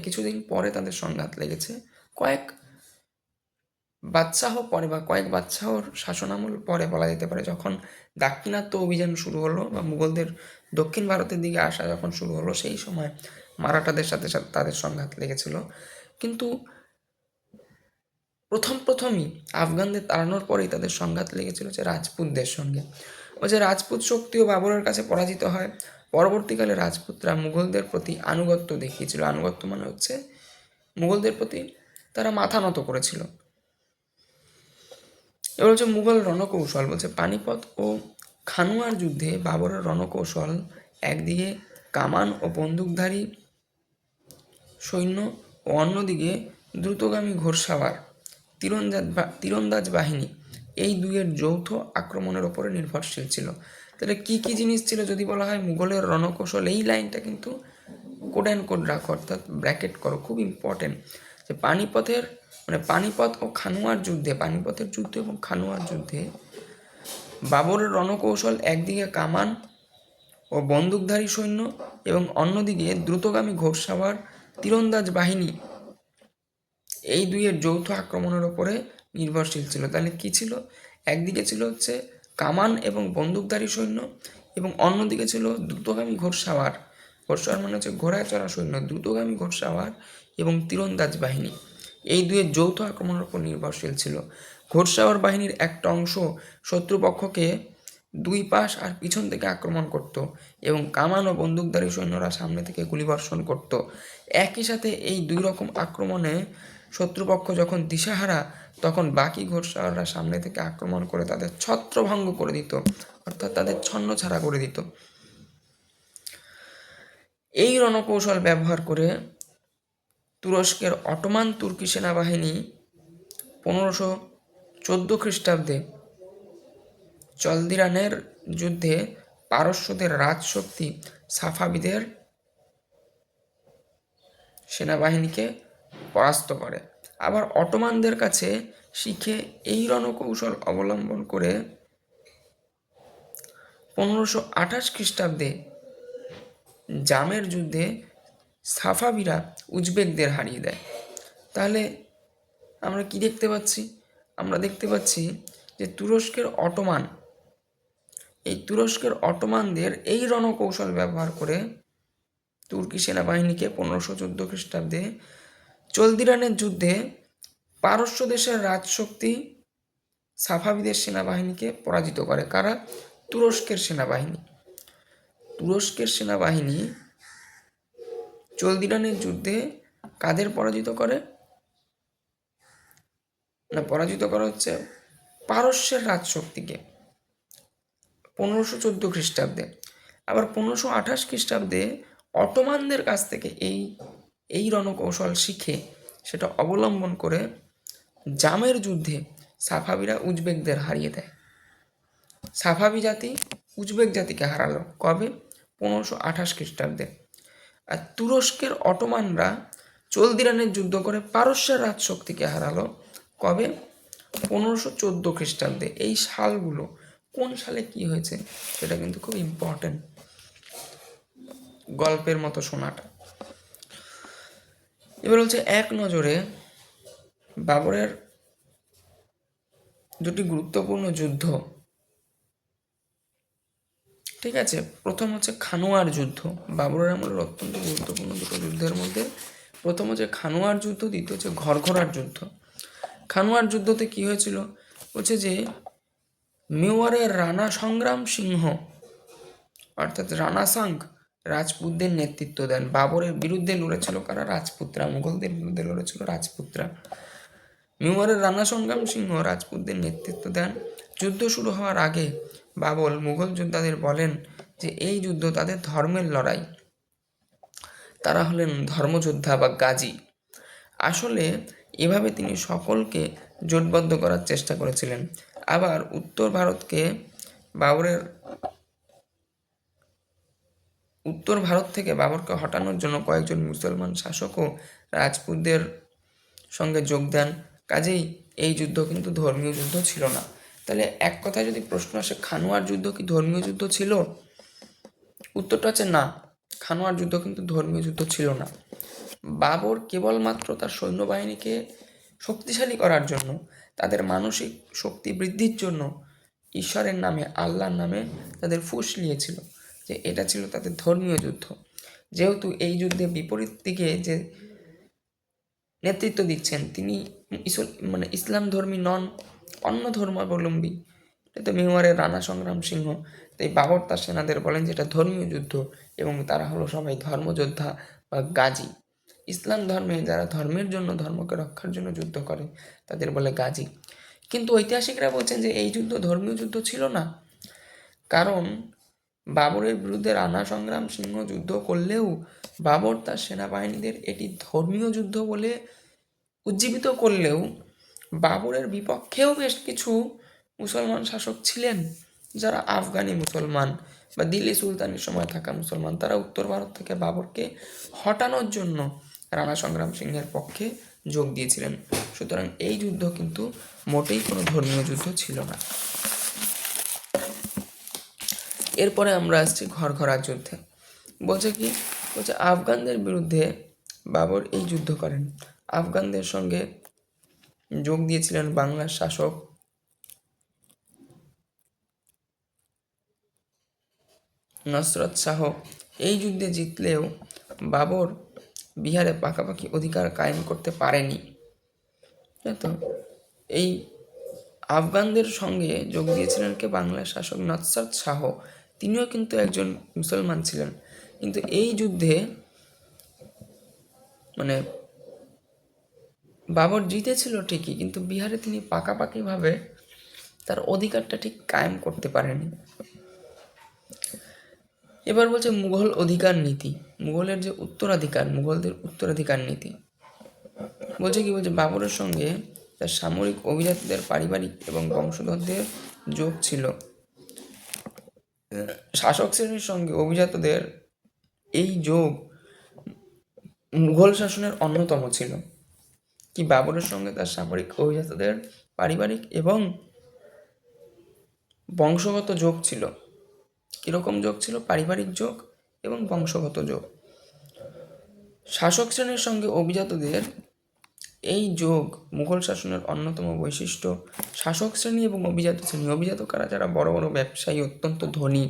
কিছুদিন পরে তাদের সংঘাত লেগেছে। কয়েক বাদশাহর শাসনামল পরে বলা যেতে পারে, যখন দাক্ষিণাত্য অভিযান শুরু হলো বা মুঘলদের দক্ষিণ ভারতের দিকে আসা যখন শুরু হলো, সেই সময় মারাঠাদের সাথে সাথে তাদের সংঘাত লেগেছিল। কিন্তু প্রথমই আফগানদের তাড়ানোর পরেই তাদের সংঘাত লেগেছিল যে রাজপুতদের সঙ্গে। ওই যে রাজপুত শক্তিও বাবরের কাছে পরাজিত হয়। পরবর্তীকালে রাজপুতরা মুঘলদের প্রতি আনুগত্য দেখিয়েছিল। আনুগত্য মানে হচ্ছে মুঘলদের প্রতি তারা মাথা নত করেছিল। এবার হচ্ছে মুঘল রণকৌশল। বলছে পানিপথ ও খানুয়ার যুদ্ধে বাবরের রণকৌশল একদিকে কামান ও বন্দুকধারী সৈন্য ও অন্যদিকে দ্রুতগামী ঘোড়সাওয়ার তীরন্দাজ বাহিনী, এই দুইয়ের যৌথ আক্রমণের ওপরে নির্ভরশীল ছিল। তাহলে কী কী জিনিস ছিল যদি বলা হয় মুঘলের রণকৌশল, এই লাইনটা কিন্তু কোড অ্যান্ড কোড রাখো, অর্থাৎ ব্র্যাকেট করো, খুব ইম্পর্টেন্ট। যে পানিপথ ও খানুয়ার যুদ্ধে, পানিপথের যুদ্ধ এবং খানুয়ার যুদ্ধে বাবরের রণকৌশল একদিকে কামান ও বন্দুকধারী সৈন্য এবং অন্যদিকে দ্রুতগামী ঘোড়সাওয়ার তীরন্দাজ বাহিনী, এই দুইয়ের যৌথ আক্রমণের ওপরে নির্ভরশীল ছিল। তাহলে কি ছিল? একদিকে ছিল হচ্ছে কামান এবং বন্দুকধারী সৈন্য, এবং অন্যদিকে ছিল দ্রুতগামী ঘোড়সাওয়ার মানে হচ্ছে ঘোড়ায় চড়া সৈন্য, দ্রুতগামী ঘোড়সাওয়ার এবং তীরন্দাজ বাহিনী, এই দুইয়ের যৌথ আক্রমণের উপর নির্ভরশীল ছিল। ঘোড়সাওয়ার বাহিনীর একটা অংশ শত্রুপক্ষকে দুই পাশ আর পিছন থেকে আক্রমণ করত, এবং কামান ও বন্দুকধারী সৈন্যরা সামনে থেকে গুলিবর্ষণ করত। একই সাথে এই দুই রকম আক্রমণে শত্রুপক্ষ যখন দিশাহারা, তখন বাকি ঘোড়সাওয়াররা সামনে থেকে আক্রমণ করে তাদের ছত্রভঙ্গ করে দিত, অর্থাৎ তাদের ছন্নছাড়া করে দিত। এই রণকৌশল ব্যবহার করে তুরস্কের অটোমান তুর্কি সেনাবাহিনী 1514 খ্রিস্টাব্দে চলদিরানের যুদ্ধে পারস্যদের রাজশক্তি সাফাবিদের সেনাবাহিনীকে পরাস্ত করে। আবার অটোমানদের কাছে শিখে এই রণকৌশল অবলম্বন করে 1528 খ্রিস্টাব্দে জামের যুদ্ধে সাফাবিরা উজবেকদের হারিয়ে দেয়। তাহলে আমরা কি দেখতে পাচ্ছি? আমরা দেখতে পাচ্ছি যে তুরস্কের অটোমানদের এই রণকৌশল ব্যবহার করে তুর্কি সেনাবাহিনীকে 1514 খ্রিস্টাব্দে চলদিরানের যুদ্ধে পারস্য দেশের রাজশক্তি সাফাবিদের সেনাবাহিনীকে পরাজিত করে। কারা? তুরস্কের সেনাবাহিনী চলদিরানের যুদ্ধে কাদের পরাজিত করে? না, পরাজিত করা হচ্ছে পারস্যের রাজশক্তিকে 1514 খ্রিস্টাব্দে। আবার 1528 খ্রিস্টাব্দে অটোমানদের কাছ থেকে এই রণকৌশল শিখে সেটা অবলম্বন করে জামের যুদ্ধে সাফাবিরা উজবেকদের হারিয়ে দেয়। সাফাবি জাতি উজবেক জাতিকে হারালো কবে? 1528 খ্রিস্টাব্দে। আর তুরস্কের অটোমানরা চলতি রানের যুদ্ধ করে পারস্যের রাজশক্তিকে হারালো কবে? 1514 খ্রিস্টাব্দে। এই সালগুলো কোন সালে কি হয়েছে সেটা কিন্তু খুব ইম্পর্টেন্ট, গল্পের মতো শোনাটা। এবার হচ্ছে এক নজরে বাবরের দুটি গুরুত্বপূর্ণ যুদ্ধ, ঠিক আছে। প্রথম হচ্ছে খানোয়ার যুদ্ধ, বাবরের আমলের অত্যন্ত গুরুত্বপূর্ণ দুটো যুদ্ধের মধ্যে প্রথম হচ্ছে খানোয়ার যুদ্ধ, দ্বিতীয় হচ্ছে ঘরঘরার যুদ্ধ। খানোয়ার যুদ্ধতে কি হয়েছিল বলছে যে মেওয়ারের রানা সংগ্রাম সিংহ অর্থাৎ রানা সাং রাজপুতদের নেতৃত্ব দেন। বাবরের বিরুদ্ধে লড়েছিল কারা? রাজপুতরা, মুঘলদের বিরুদ্ধে লড়েছিল রাজপুতরা। মেওয়ারের রানা সংগ্রাম সিংহ রাজপুতদের নেতৃত্ব দেন। যুদ্ধ শুরু হওয়ার আগে বাবর মুঘল যোদ্ধাদের বলেন যে এই যুদ্ধ তাদের ধর্মের লড়াই, তারা হলেন ধর্মযোদ্ধা বা গাজী। আসলে এভাবে তিনি সকলকে জোটবদ্ধ করার চেষ্টা করেছিলেন। আবার উত্তর ভারত থেকে বাবরকে হটানোর জন্য কয়েকজন মুসলমান শাসকও রাজপুতদের সঙ্গে যোগ দেন। কাজেই এই যুদ্ধ কিন্তু ধর্মীয় যুদ্ধ ছিল না। তাহলে এক কথায় যদি প্রশ্ন আসে খানোয়ার যুদ্ধ কি ধর্মীয় যুদ্ধ ছিল? উত্তরটা হচ্ছে না, খানোয়ার যুদ্ধ কিন্তু ধর্মীয় যুদ্ধ ছিল না। বাবর কেবলমাত্র তার সৈন্যবাহিনীকে শক্তিশালী করার জন্য, তাদের মানসিক শক্তি বৃদ্ধির জন্য ঈশ্বরের নামে, আল্লাহর নামে তাদের ফুসলিয়েছিল, যে এটা ছিল তাদের ধর্মীয় যুদ্ধ। যেহেতু এই যুদ্ধে বিপরীত দিকে যে নেতৃত্ব দিচ্ছেন তিনি ইসলাম ধর্মী নন, অন্য ধর্মাবলম্বী, এটা তো মেওয়ারের রানা সংগ্রাম সিংহ। তাই বাবর তার সেনাদের বলেন যে এটা ধর্মীয় যুদ্ধ এবং তারা হলো সবাই ধর্মযোদ্ধা বা গাজী। ইসলাম ধর্মে যারা ধর্মের জন্য, ধর্মকে রক্ষার জন্য যুদ্ধ করে তাদের বলে গাজী। কিন্তু ঐতিহাসিকরা বলছেন যে এই যুদ্ধ ধর্মীয় যুদ্ধ ছিল না, কারণ বাবরের বিরুদ্ধে রানা সংগ্রাম সিংহ যুদ্ধ করলেও বাবর তার সেনাবাহিনীদের এটি ধর্মীয় যুদ্ধ বলে উজ্জীবিত করলেও বাবরের বিপক্ষেও বেশ কিছু মুসলমান শাসক ছিলেন যারা আফগানি মুসলমান বা দিল্লি সুলতানের সময় থাকা মুসলমান, তারা উত্তর ভারত থেকে বাবরকে হটানোর জন্য রানা সংগ্রাম সিংহের পক্ষে যোগ দিয়েছিলেন। সুতরাং এই যুদ্ধ কিন্তু মোটেই কোনো ধর্মীয় যুদ্ধ ছিল না। এরপরে আমরা আসছি ঘরঘরার যুদ্ধে। বলছে আফগানদের বিরুদ্ধে বাবর এই যুদ্ধ করেন। আফগানদের সঙ্গে যোগ দিয়েছিলেন বাংলার শাসক নসরত শাহ। এই যুদ্ধে জিতলেও বাবর বিহারে পাকাপাকি অধিকার কায়েম করতে পারেনি। তো এই আফগানদের সঙ্গে যোগ দিয়েছিলেন কে? বাংলার শাসক নসরত শাহ। তিনিও কিন্তু একজন মুসলমান ছিলেন, কিন্তু এই যুদ্ধে বাবর জিতেছিল ঠিকই, কিন্তু বিহারে তিনি পাকাপাকিভাবে তার অধিকারটা ঠিক কায়েম করতে পারেনি। এবার বলছে মুঘল অধিকার নীতি, মুঘলদের উত্তরাধিকার নীতি। বলছে বাবরের সঙ্গে তার সামরিক অভিজাতদের পারিবারিক এবং বংশধরদের যোগ ছিল। শাসক শ্রেণীর সঙ্গে অভিজাতদের এই যোগ মুঘল শাসনের অন্যতম ছিল। বাবরের সঙ্গে তার সামরিক অভিজাতদের পারিবারিক এবং বংশগত যোগ ছিল। কিরকম যোগ ছিল? পারিবারিক যোগ এবং বংশগত যোগ। শাসক শ্রেণীর সঙ্গে অভিজাতদের এই যোগ মুঘল শাসনের অন্যতম বৈশিষ্ট্য। শাসক শ্রেণী এবং অভিজাত শ্রেণী, অভিজাত কারা? যারা বড় বড় ব্যবসায়ী, অত্যন্ত ধনী,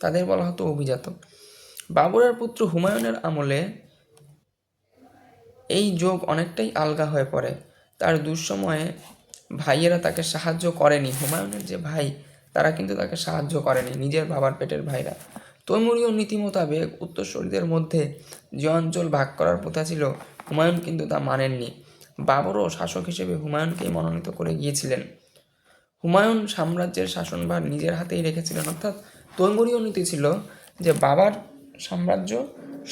তাদের বলা হতো অভিজাত। বাবরের পুত্র হুমায়ুনের আমলে এই যোগ অনেকটাই আলগা হয়ে পড়ে। তার দুঃসময়ে ভাইয়েরা তাকে সাহায্য করেনি। হুমায়ুনের যে ভাই, তারা কিন্তু তাকে সাহায্য করেনি, নিজের বাবার পেটের ভাইরা। তৈমুরীয় নীতি মোতাবেক উত্তরসূরিদের মধ্যে যে অঞ্চল ভাগ করার প্রথা ছিল, হুমায়ুন কিন্তু তা মানেননি। বাবরও শাসক হিসেবে হুমায়ুনকেই মনোনীত করে গিয়েছিলেন। হুমায়ুন সাম্রাজ্যের শাসনভার নিজের হাতেই রেখেছিলেন, অর্থাৎ তৈমুরীয় নীতি ছিল যে বাবার সাম্রাজ্য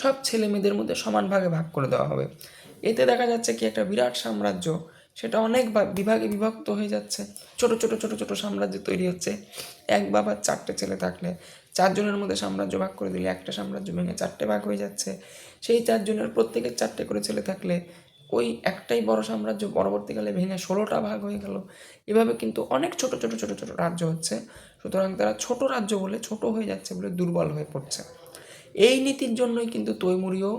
সব ছেলে মেয়েদের মধ্যে সমান ভাগে ভাগ করে দেওয়া হবে। এতে দেখা যাচ্ছে একটা বিরাট সাম্রাজ্য সেটা অনেক বিভাগে বিভক্ত হয়ে যাচ্ছে, ছোট ছোট ছোট ছোট সাম্রাজ্য তৈরি হচ্ছে। এক বাবার 4টে ছেলে থাকলে 4জনের মধ্যে সাম্রাজ্য ভাগ করে দিলে একটা সাম্রাজ্য ভেঙে 4টে ভাগ হয়ে যাচ্ছে। সেই 4জনের প্রত্যেকের 4টে করে ছেলে থাকলে ওই একটাই বড় সাম্রাজ্য পরবর্তীকালে ভেঙে 16টা ভাগ হয়ে গেল। এভাবে কিন্তু অনেক ছোট ছোট ছোট ছোট রাজ্য হচ্ছে। সুতরাং তারা ছোট রাজ্য বলে, ছোট হয়ে যাচ্ছে বলে দুর্বল হয়ে পড়ছে। এই নীতির জন্যই কিন্তু তৈমুরীয়,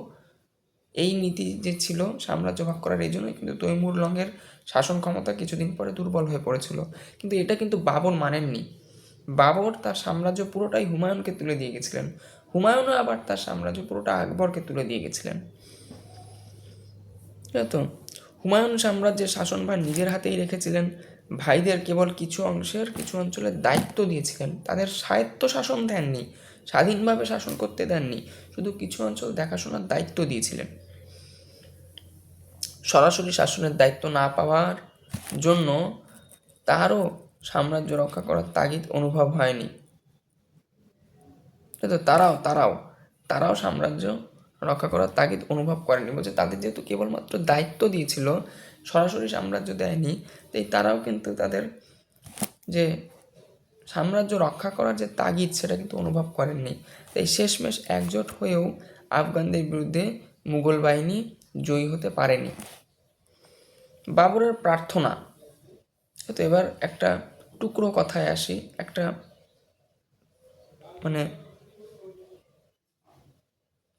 এই নীতি যে ছিল সাম্রাজ্য ভাগ করার, এই জন্যই কিন্তু তৈমুর লংয়ের শাসন ক্ষমতা কিছুদিন পরে দুর্বল হয়ে পড়েছিল। কিন্তু এটা কিন্তু বাবর মানেননি। বাবর তার সাম্রাজ্য পুরোটাই হুমায়ুনকে তুলে দিয়ে গেছিলেন। হুমায়ুনও আবার তার সাম্রাজ্য পুরোটা আকবরকে তুলে দিয়ে গেছিলেন। তো হুমায়ুন সাম্রাজ্যের শাসনভার নিজের হাতেই রেখেছিলেন। ভাইদের কেবল কিছু অঞ্চলের দায়িত্ব দিয়েছিলেন, তাদের স্বায়ত্ত শাসন দেননি, স্বাধীনভাবে শাসন করতে দেননি, শুধু কিছু অঞ্চল দেখাশোনার দায়িত্ব দিয়েছিলেন। সরাসরি শাসনের দায়িত্ব না পাওয়ার জন্য তারও সাম্রাজ্য রক্ষা করার তাগিদ অনুভব হয়নি। তো তারাও সাম্রাজ্য রক্ষা করার তাগিদ অনুভব করেনি। বলছে তাদের যেহেতু কেবলমাত্র দায়িত্ব দিয়েছিল, সরাসরি সাম্রাজ্য দেয়নি, তাই তারাও কিন্তু তাদের যে সাম্রাজ্য রক্ষা করার যে তাগিদ সেটা কিন্তু অনুভব করেননি। তাই শেষমেশ একজোট হয়েও আফগানদের বিরুদ্ধে মুঘল বাহিনী জয়ী হতে পারেনি। বাবরের প্রার্থনা। তো এবার একটা টুকরো কথায় আসি, একটা মানে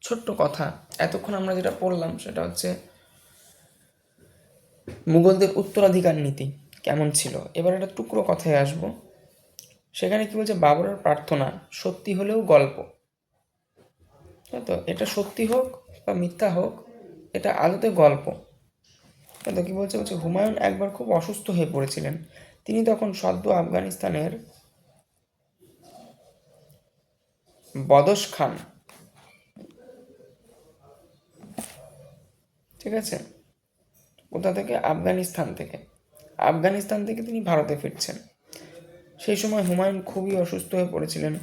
ছোট্ট কথা। এতক্ষণ আমরা যেটা পড়লাম সেটা হচ্ছে মুঘলদের উত্তরাধিকার নীতি কেমন ছিল। এবার একটা টুকরো কথায় আসবো। সেখানে কি বলছে, বাবরের প্রার্থনা সত্যি হলেও গল্প। তো এটা সত্যি হোক বা মিথ্যা হোক, এটা আদতে গল্প। তো কি বলছে, হুমায়ুন একবার খুব অসুস্থ হয়ে পড়েছিলেন। তিনি তখন সদ্য আফগানিস্তানের বদস খান, ঠিক আছে, কোথা থেকে, আফগানিস্তান থেকে তিনি ভারতে ফিরছেন। সেই সময় হুমায়ুন খুবই অসুস্থ হয়ে পড়েছিলেন।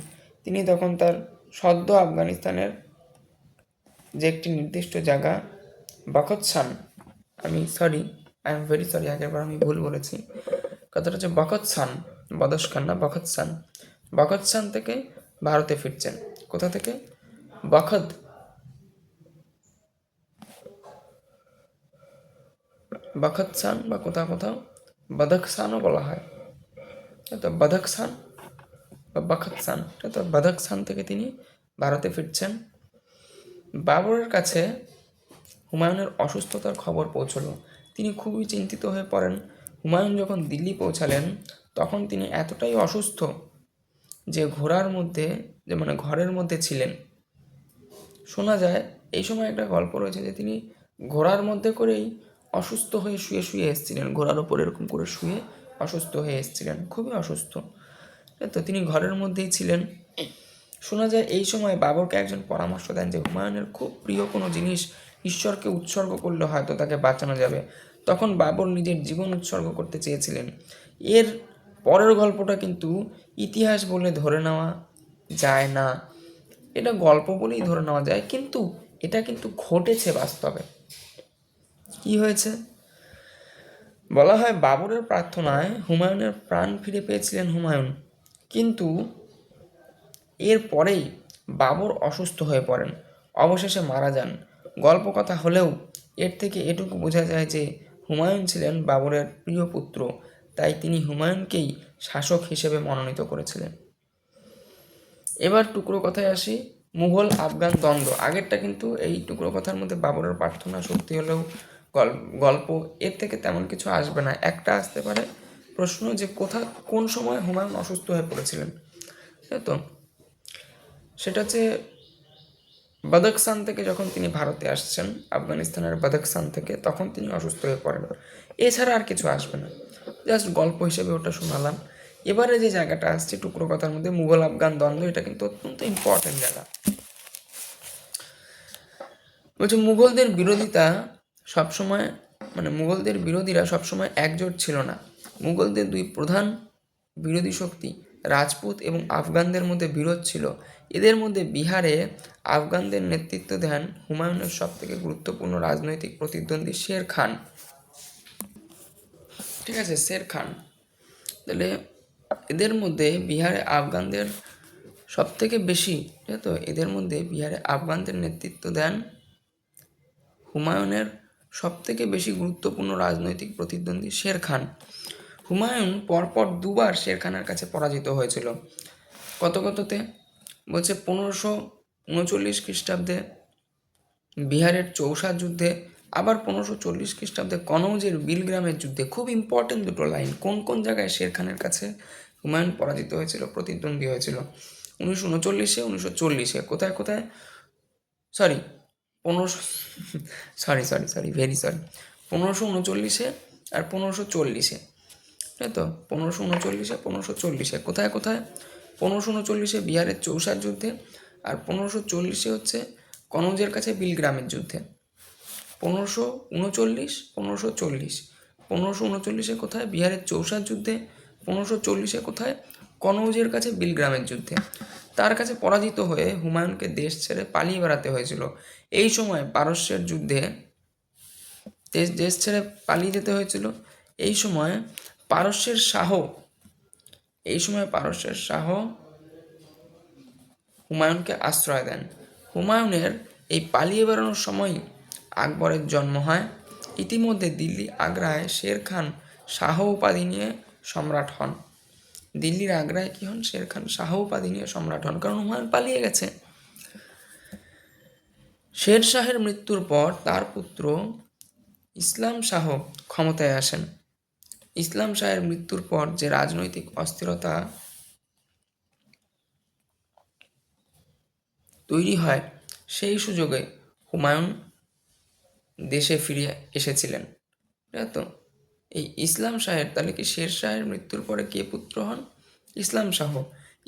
তিনি তখন তার সদ্য আফগানিস্তানের যে একটি নির্দিষ্ট জায়গা বখতসান, আই এম ভেরি সরি, আগেরবার আমি ভুল বলেছি, কথাটা হচ্ছে বখতসান, বদস খান না, বখতসান থেকে ভারতে ফিরছেন। কোথা থেকে, বখতসান বা কোথাও কোথাও বদখসানও বলা হয়। তো বদখসান বা বখতসান, তো বদখসান থেকে তিনি ভারতে ফিরছেন। বাবরের কাছে হুমায়ুনের অসুস্থতার খবর পৌঁছলো। তিনি খুবই চিন্তিত হয়ে পড়েন। হুমায়ুন যখন দিল্লি পৌঁছালেন তখন তিনি এতটাই অসুস্থ যে ঘরের মধ্যে ছিলেন। শোনা যায় এই সময় একটা গল্প রয়েছে যে তিনি ঘোড়ার মধ্যে করেই অসুস্থ হয়ে শুয়ে শুয়ে এসেছিলেন, ঘোড়ার ওপর এরকম করে শুয়ে অসুস্থ হয়ে এসেছিলেন, খুবই অসুস্থ। তো তিনি ঘরের মধ্যেই ছিলেন। শোনা যায় এই সময় বাবরকে একজন পরামর্শ দেন যে হুমায়ুনের খুব প্রিয় কোনো জিনিস ঈশ্বরকে উৎসর্গ করলে হয়তো তাকে বাঁচানো যাবে। তখন বাবর নিজের জীবন উৎসর্গ করতে চেয়েছিলেন। এর পরের গল্পটা কিন্তু ইতিহাস বলে ধরে নেওয়া যায় না, এটা গল্প বলেই ধরে নেওয়া যায়, কিন্তু এটা কিন্তু ঘটেছে বাস্তবে। কি হয়েছে বলা হয়, বাবরের প্রার্থনায় হুমায়ুনের প্রাণ ফিরে পেয়েছিলেন হুমায়ুন, কিন্তু এর পরেই বাবর অসুস্থ হয়ে পড়েন, অবশেষে মারা যান। গল্প কথা হলেও এর থেকে এটুকু বোঝা যায় যে হুমায়ুন ছিলেন বাবরের প্রিয় পুত্র, তাই তিনি হুমায়ুনকেই শাসক হিসেবে মনোনীত করেছিলেন। এবার টুকরো কথায় আসি, মুঘল আফগান দ্বন্দ্ব। আগেরটা কিন্তু এই টুকরো কথার মধ্যে বাবরের প্রার্থনা সত্যি হলেও গল্প, এর থেকে তেমন কিছু আসবে না। একটা আসতে পারে প্রশ্ন যে কোন সময় হুমায়ুন অসুস্থ হয়ে পড়েছিলেন, তাই তো। সেটা হচ্ছে বদখসান থেকে যখন তিনি ভারতে আসছেন, আফগানিস্তানের বদখসান থেকে, তখন তিনি অসুস্থ হয়ে পড়েন। এছাড়া আর কিছু আসবে না, জাস্ট গল্প হিসেবে ওটা শোনালাম। এবারে যে জায়গাটা আসছে টুকরো কথার মধ্যে, মুঘল আফগান দ্বন্দ্ব, এটা কিন্তু অত্যন্ত ইম্পর্টেন্ট জায়গা। বলছে মুঘলদের বিরোধীরা সবসময় একজোট ছিল না। মুঘলদের দুই প্রধান বিরোধী শক্তি রাজপুত এবং আফগানদের মধ্যে বিরোধ ছিল। এদের মধ্যে বিহারে আফগানদের নেতৃত্ব দেন হুমায়ুনের সবথেকে গুরুত্বপূর্ণ রাজনৈতিক প্রতিদ্বন্দ্বী শের খান। ঠিক আছে, শের খান। তাহলে এদের মধ্যে বিহারে আফগানদের সব থেকে বেশি, ঠিক আছে, তো এদের মধ্যে বিহারে আফগানদের নেতৃত্ব দেন হুমায়ুনের সব থেকে বেশি গুরুত্বপূর্ণ রাজনৈতিক প্রতিদ্বন্দ্বী শের খান। হুমায়ুন পরপর দুবার শের খানের কাছে পরাজিত হয়েছিল। কততে বলছে 1539 খ্রিস্টাব্দে বিহারের চৌসা যুদ্ধে, আবার 1540 খ্রিস্টাব্দে কনৌজের বিলগ্রামের যুদ্ধে। খুব ইম্পর্টেন্ট দুটো লাইন, কোন কোন জায়গায় শের খানের কাছে হুমায়ুন পরাজিত হয়েছিল, প্রতিদ্বন্দ্বী হয়েছিল। 1939-এ, 1940-এ, কোথায় কোথায়, সরি 1500, সরি ভেরি সরি, 1539-এ আর 1540-এ, তাই তো, 1539-এ, 1540-এ, কোথায় কোথায়, 1539-এ বিহারের চৌসার যুদ্ধে, আর 1540-এ হচ্ছে কনৌজের কাছে বিলগ্রামের যুদ্ধে। 1539, 1540, 1539-এ কোথায়, বিহারের চৌসার যুদ্ধে, 1540-এ কোথায়, কনৌজের কাছে বিলগ্রামের যুদ্ধে। তার কাছে পরাজিত হয়ে হুমায়ুনকে দেশ ছেড়ে পালিয়ে বেড়াতে হয়েছিল। এই সময় পারস্যের যুদ্ধে দেশ ছেড়ে পালিয়ে যেতে হয়েছিল। এই সময় পারস্যের শাহ হুমায়ুনকে আশ্রয় দেন। হুমায়ুনের এই পালিয়ে বেড়ানোর সময় আকবরের জন্ম হয়। ইতিমধ্যে দিল্লি আগ্রায় শের খান শাহ উপাধি নিয়ে সম্রাট হন। দিল্লির আগ্রায় কি হন, শের খান শাহ উপাধি নিয়ে সম্রাট হন, কারণ হুমায়ুন পালিয়ে গেছে। শের শাহের মৃত্যুর পর তার পুত্র ইসলাম শাহ ক্ষমতায় আসেন। ইসলাম শাহের মৃত্যুর পর যে রাজনৈতিক অস্থিরতা তৈরি হয়, সেই সুযোগে হুমায়ুন দেশে ফিরে এসেছিলেন। তো এই ইসলাম শাহের, তাহলে কি শের শাহের মৃত্যুর পরে কে পুত্র হন? ইসলাম শাহ।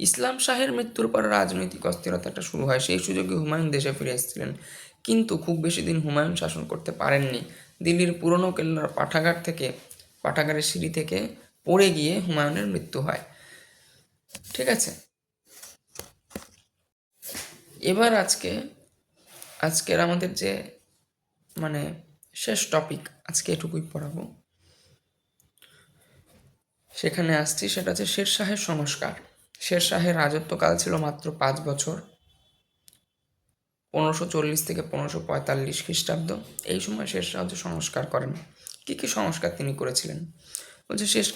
ইসলাম শাহের মৃত্যুর পরে রাজনৈতিক অস্থিরতাটা শুরু হয়, সেই সুযোগে হুমায়ুন দেশে ফিরে এসেছিলেন। কিন্তু খুব বেশি দিন হুমায়ুন শাসন করতে পারেননি। দিল্লির পুরনো কেল্লার পাঠাগারের সিঁড়ি থেকে পড়ে গিয়ে হুমায়ুনের মৃত্যু হয়। ঠিক আছে, এবার আজকের আমাদের যে মানে শেষ টপিক, আজকে এটুকুই পড়াবো, সেখানে আসছি, সেটা হচ্ছে শের শাহের সংস্কার। শের শাহের রাজত্বকাল ছিল মাত্র 5 বছর, 1540 থেকে 1545 খ্রিস্টাব্দ। এই সময় শের শাহ সংস্কার করেন। কী কী সংস্কার তিনি করেছিলেন? বলছে শের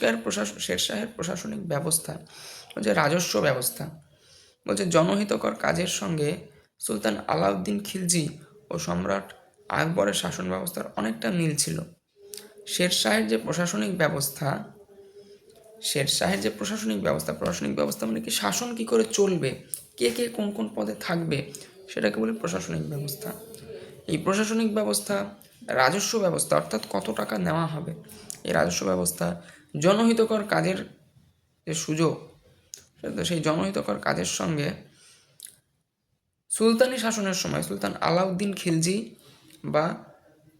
শাহের প্রশাসনিক ব্যবস্থা, বলছে রাজস্ব ব্যবস্থা, বলছে জনহিতকর কাজের সঙ্গে সুলতান আলাউদ্দিন খিলজি ও সম্রাট আকবরের শাসন ব্যবস্থার অনেকটা মিল ছিল। শের শাহের যে প্রশাসনিক ব্যবস্থা প্রশাসনিক ব্যবস্থা মানে কি, শাসন কি করে চলবে, কে কে কোন কোন পদে থাকবে, সেটাকে বলে প্রশাসনিক ব্যবস্থা। এই প্রশাসনিক ব্যবস্থা, রাজস্ব ব্যবস্থা অর্থাৎ কত টাকা নেওয়া হবে, এই রাজস্ব ব্যবস্থা, জনহিতকর কাজের যে সুযোগ, সেই জনহিতকর কাজের সঙ্গে সুলতানি শাসনের সময় সুলতান আলাউদ্দিন খিলজি বা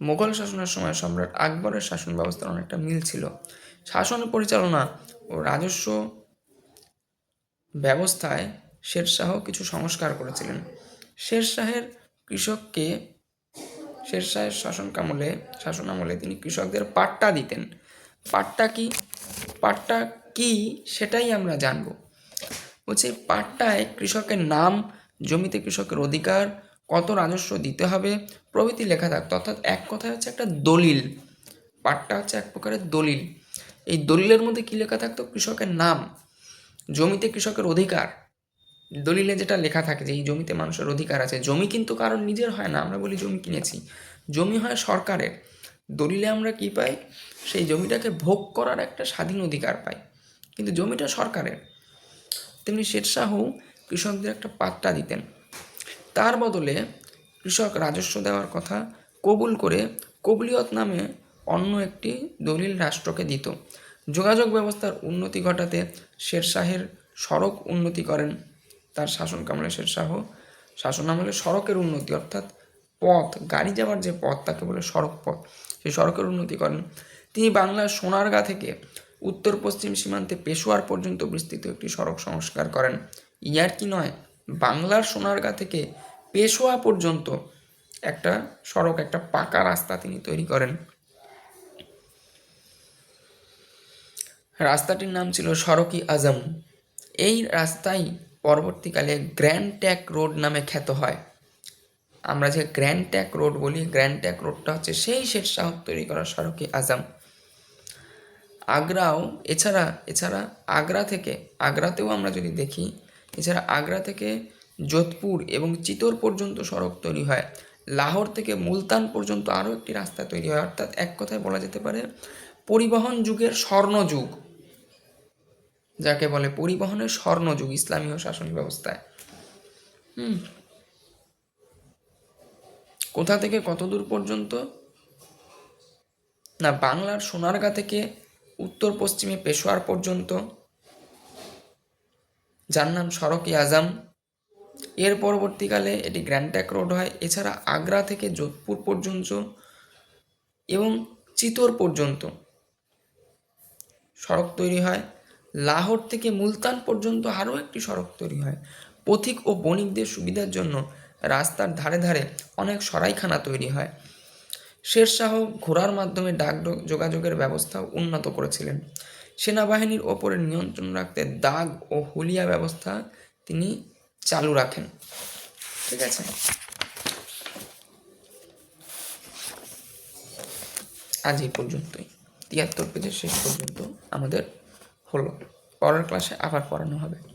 মোগল শাসনের সময় সম্রাট আকবরের শাসন ব্যবস্থার অনেকটা মিল ছিল। শাসন পরিচালনা ও রাজস্ব ব্যবস্থায় শের শাহ কিছু সংস্কার করেছিলেন। শের শাহের শাসনামলে তিনি কৃষকদের পাট্টা দিতেন। পাট্টা কি সেটাই আমরা জানব। বলছে পাট্টায় কৃষকের নাম, জমিতে কৃষকের অধিকার, কত রাজস্ব দিতে হবে প্রভৃতি লেখা থাকতো। অর্থাৎ এক কথায় হচ্ছে একটা দলিল। পাট্টা হচ্ছে এক প্রকারের দলিল। এই দলিলের মধ্যে কী লেখা থাকতো? কৃষকের নাম, জমিতে কৃষকের অধিকার। দলিলে যেটা লেখা থাকে যে এই জমিতে মানুষের অধিকার আছে। জমি কিন্তু কারোর নিজের হয় না, আমরা বলি জমি কিনেছি, জমি হয় সরকারের। দলিলে আমরা কি পাই? সেই জমিটাকে ভোগ করার একটা স্বাধীন অধিকার পাই, কিন্তু জমিটা সরকারের। তেমনি শের শাহ কৃষকদের একটা পাট্টা দিতেন, তার বদলে কৃষক রাজস্ব দেওয়ার কথা কবুল করে কবুলিয়ত নামে অন্য একটি দলিল রাষ্ট্রকে দিত। যোগাযোগ ব্যবস্থার উন্নতি ঘটাতে শের শাহের সড়ক উন্নতি করেন। তার শাসনকামলে শের শাহ শাসনামলে সড়কের উন্নতি, অর্থাৎ পথ, গাড়ি যাওয়ার যে পথ তাকে বলে সড়ক পথ, সেই সড়কের উন্নতি করেন। তিনি বাংলার সোনারগাঁ থেকে উত্তর পশ্চিম সীমান্তে পেশোয়ার পর্যন্ত বিস্তৃত একটি সড়ক সংস্কার করেন। ইয়ার কি নয়, বাংলার সোনারগাঁ থেকে পেশোয়া পর্যন্ত একটা সড়ক, একটা পাকা রাস্তা তিনি তৈরি করেন। রাস্তাটির নাম ছিল সড়ক-ই আজম। এই রাস্তাই পরবর্তীকালে গ্র্যান্ড ট্যাঙ্ক রোড নামে খ্যাত হয়। আমরা যে গ্র্যান্ড ট্যাঙ্ক রোড বলি, গ্র্যান্ড ট্যাঙ্ক রোডটা হচ্ছে সেই শেরশাহ তৈরি করা সড়ক-ই আজম। আগ্রাও এছাড়া আগ্রাতেও আমরা যদি দেখি, এছাড়া আগ্রা থেকে যোধপুর এবং চিতোর পর্যন্ত সড়ক তৈরি হয়। লাহোর থেকে মুলতান পর্যন্ত আরও একটি রাস্তা তৈরি হয়। অর্থাৎ এক কথায় বলা যেতে পারে পরিবহন যুগের স্বর্ণযুগ, যাকে বলে পরিবহনের স্বর্ণযুগ ইসলামীয় শাসন ব্যবস্থায়। কোথা থেকে কত দূর পর্যন্ত না, বাংলার সোনারগাঁ থেকে উত্তর পশ্চিমে পেশোয়ার পর্যন্ত, যার নাম সড়ক-ই আজম। এর পরবর্তীকালে এটি গ্র্যান্ড ট্যাঙ্ক রোড হয়। এছাড়া আগ্রা থেকে যোধপুর পর্যন্ত এবং চিতোর পর্যন্ত সড়ক তৈরি হয়। লাহোর থেকে মুলতান পর্যন্ত আরও একটি সড়ক তৈরি হয়। পথিক ও বণিকদের সুবিধার জন্য রাস্তার ধারে ধারে অনেক সরাইখানা তৈরি হয়। শেরশাহ ঘোড়ার মাধ্যমে ডাক যোগাযোগের ব্যবস্থাও উন্নত করেছিলেন। সেনাবাহিনীর ওপরে নিয়ন্ত্রণ রাখতে দাগ ও হুলিয়া ব্যবস্থা তিনি চালু রাখেন। ঠিক আছে, আজ এই পর্যন্তই। 73 পেজের শেষ পর্যন্ত আমাদের হলো। পরের ক্লাসে আবার পড়ানো হবে।